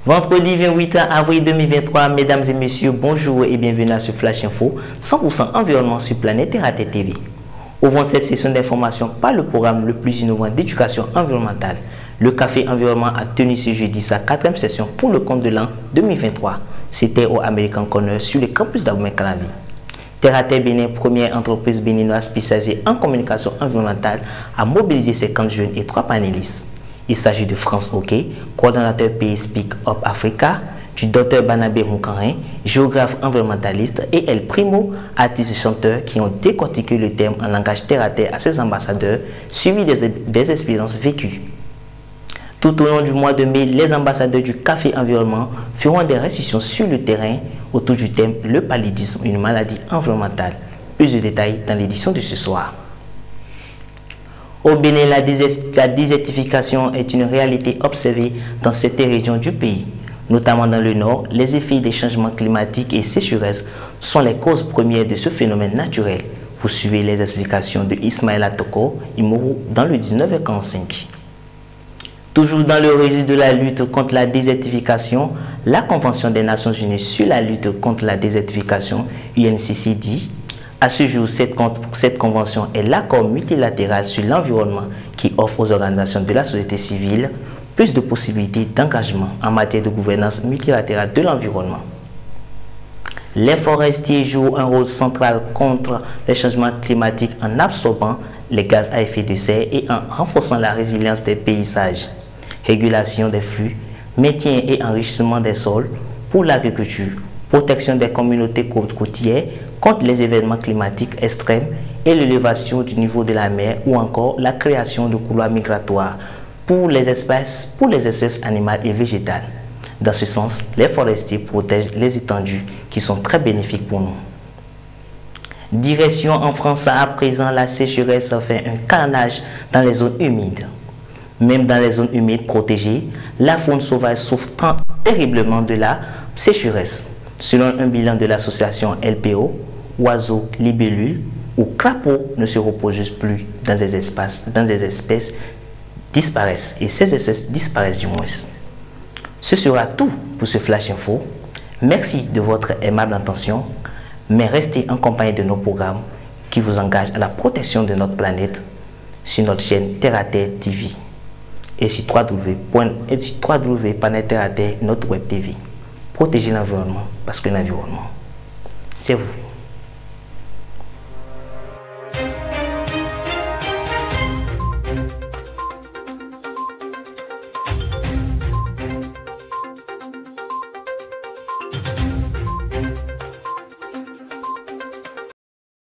Vendredi 28 avril 2023, mesdames et messieurs, bonjour et bienvenue à ce Flash Info 100% environnement sur Planète Terre TV. Ouvrons cette session d'information par le programme le plus innovant d'éducation environnementale. Le Café Environnement a tenu ce jeudi sa 4e session pour le compte de l'an 2023. C'était au American Corner sur le campus d'Abomey-Calavi. Terre Bénin, première entreprise béninoise spécialisée en communication environnementale, a mobilisé 50 jeunes et 3 panélistes. Il s'agit de France Hockey, coordonnateur pays Speak Up Africa, du Dr Banabé Moukarin, géographe environnementaliste, et El Primo, artiste et chanteur, qui ont décortiqué le thème en langage terre à terre à ses ambassadeurs, suivi des expériences vécues. Tout au long du mois de mai, les ambassadeurs du Café Environnement feront des restitutions sur le terrain autour du thème « Le paludisme, une maladie environnementale ». Plus de détails dans l'édition de ce soir. Au Bénin, la désertification est une réalité observée dans certaines régions du pays. Notamment dans le nord, les effets des changements climatiques et sécheresses sont les causes premières de ce phénomène naturel. Vous suivez les explications de Ismaël Toko Imourou dans le 19h45. Toujours dans le registre de la lutte contre la désertification, la Convention des Nations Unies sur la lutte contre la désertification, UNCCD, à ce jour, cette convention est l'accord multilatéral sur l'environnement qui offre aux organisations de la société civile plus de possibilités d'engagement en matière de gouvernance multilatérale de l'environnement. Les forestiers jouent un rôle central contre les changements climatiques en absorbant les gaz à effet de serre et en renforçant la résilience des paysages. Régulation des flux, maintien et enrichissement des sols pour l'agriculture, protection des communautés côtières contre les événements climatiques extrêmes et l'élévation du niveau de la mer ou encore la création de couloirs migratoires pour les espèces animales et végétales. Dans ce sens, les forestiers protègent les étendues qui sont très bénéfiques pour nous. Direction en France, à présent, la sécheresse fait un carnage dans les zones humides. Même dans les zones humides protégées, la faune sauvage souffre terriblement de la sécheresse. Selon un bilan de l'association LPO, oiseaux, libellules ou crapauds ne se reproduisent plus dans des espèces disparaissent, et ces espèces disparaissent du moins. Ce sera tout pour ce Flash Info. Merci de votre aimable attention, mais restez en compagnie de nos programmes qui vous engagent à la protection de notre planète sur notre chaîne Terre à Terre TV et sur www.planète Terre à Terre, notre web TV. Protégez l'environnement parce que l'environnement, c'est vous.